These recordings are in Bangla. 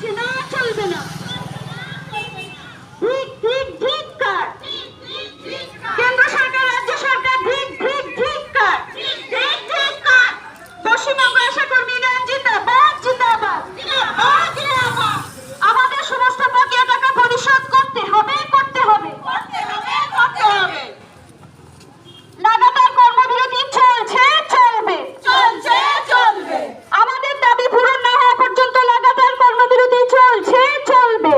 চলছে না, চলবে না। ধিক ধিক ধিক্কার। কেন্দ্র সরকার, রাজ্য সরকার, ধিক ধিক ধিক্কার। পশ্চিমবঙ্গ আশা কর্মী ইউনিয়ন জিন্দাবাদ, জিন্দাবাদ। আমাদের সমস্ত বকেয়া টাকা পরিশোধ করতে হবে, করতে হবে। লাগাতার কর্মবিরতি চলছে, চলবে, চলবে। আমাদের দাবি পূরণ না হওয়া পর্যন্ত লাগাতার কর্মবিরতি চলছে, চলবে।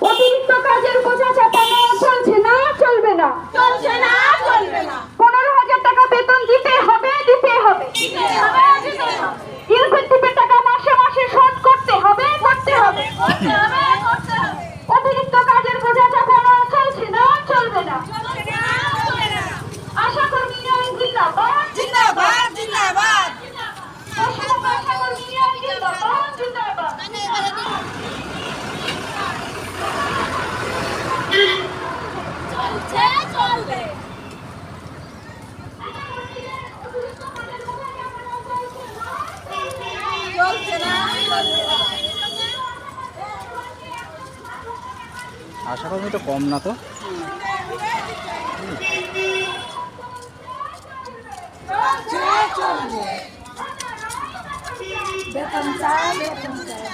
অতিরিক্ত কাজের বোঝা চাপানো চলছে না, চলবে না। 15,000 টাকা বেতন দিতে হবে, দিতে হবে। ইনসেন্টিভের টাকা মাসে মাসে শোধ করতে হবে, করতে হবে। অতিরিক্ত কাজের বোঝা চাপানো চলছে না, চলবে না। আশা কর্মী ইউনিয়ন জিন্দাবাদ, জিন্দাবাদ জিন্দাবাদ পশ্চিমবঙ্গ আশা কর্মী ইউনিয়ন জিন্দাবাদ, জিন্দাবাদ। চলবে চলছে না আশা কর্মী তো কম না তো। চলবে বেতন চাই বেতন চাই